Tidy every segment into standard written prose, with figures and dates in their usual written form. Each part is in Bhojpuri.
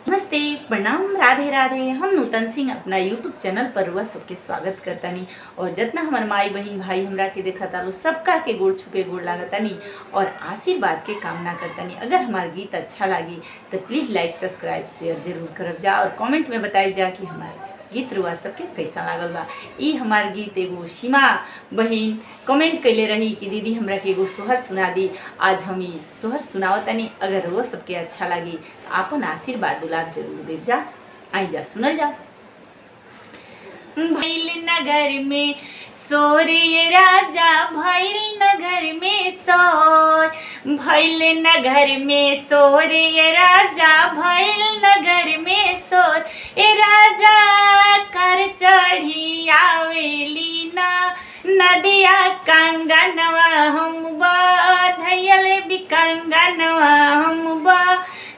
नमस्ते, प्रणाम, राधे राधे। हम नूतन सिंह अपना यूट्यूब चैनल पर रुआ सबके स्वागत करतानी और जितना हमार माई बहन भाई हमरा के देखा तालो सबका के गोड़ छुके गोड़ लागतानी और आशीर्वाद के कामना करतानी। अगर हमार गीत अच्छा लगी तो प्लीज़ लाइक सब्सक्राइब शेयर जरूर करब जा और कमेंट में बताइब जा कि हमार गीत रुआ सबके कैसा लागल बा। ई हमार गीत एगो सीमा बहन कमेंट कैले रही कि दीदी हमरा के एगो सोहर सुना दी। आज हम ई सोहर सुनावतनी। अगर वो सबके अच्छा लगी तो आपन आशीर्वाद दुलार जरूर दे जा। आई जा सुनल जा। भैल नगर में सोर ये राजा, भैल नगर में सोर, भैल नगर में सोर ये राजा, भैल नगर में सोर। ए राजा कर चढ़ी आवेली ना नदिया कंगनवा हम धैयल भी कंगनवा हम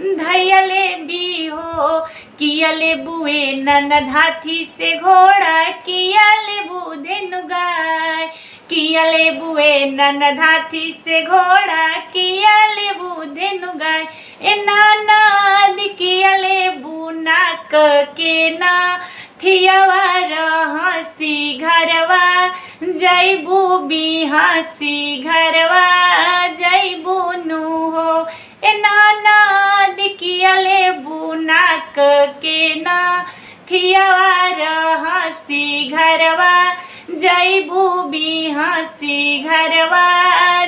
धैयले भी हो। कियले बुए ननद हाथी से घोड़ा, कियले बूधे गाय, कियले बुए ननद हाथी से घोड़ा, कियले बूधे गाय। ए ननद कियले बुना के ना थियवा रहसी घरवा, जैबू बिहासी घरवा, जैबू नु हो। ए ननद कियले बुना के ना थियवा रहसी घरवा, जैबू बिहासी घरवा,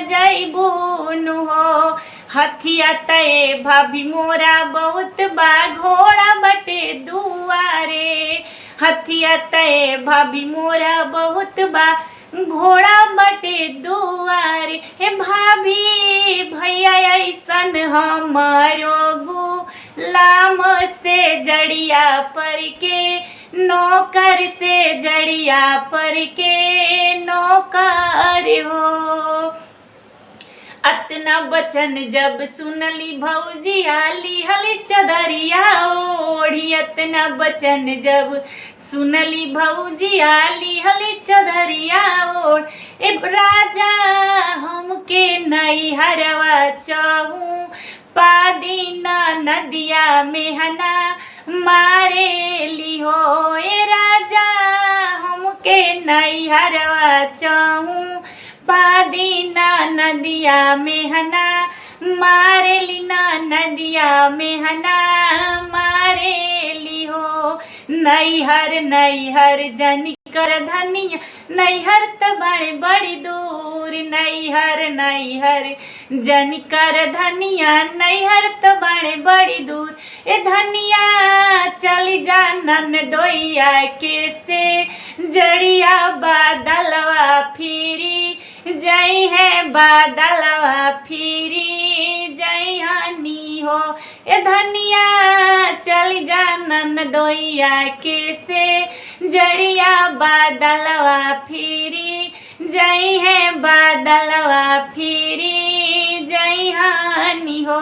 जैबू नु हो। हथिया तय भाभी मोरा बहुत बा, घोड़ा बटे दुआरे। हथिया तय भाभी मोरा बहुत बा, घोड़ा बटे दुआरे। हे भाभी भैया ऐसन हमारो गुलाम से जड़िया पर के, नौकर से जड़िया पर के नौकर हो। अतना बचन जब सुनली भौजिया, लिहली चदरिया ओढ़ी। अतना बचन जब सुनली भौजिया, लिहली चदरिया ओढ़। ए राजा हमके नैहरवा चहू पादीना नदिया मेहना मारे लिहो। ए राजा हमके नैहरवा चहू पादीना नदिया मेहना मारेली ना नदिया मेहना मारेली हो। नैहर नैहर जनी कर धनिया, नैहर त बड़े बड़ी दूर। नैहर नैहर जनी कर धनिया, नैहर त बड़े बड़ी दूर। ए धनिया चली जा ननदोइया के से जड़िया बादलवा फिरी, जई है बादलवा फिरी, जई हानि हो। ए धनिया चली जा ननदोइया के से जड़िया बादलवा फिरी, जई है बादलवा फिरी, जई हानि हो।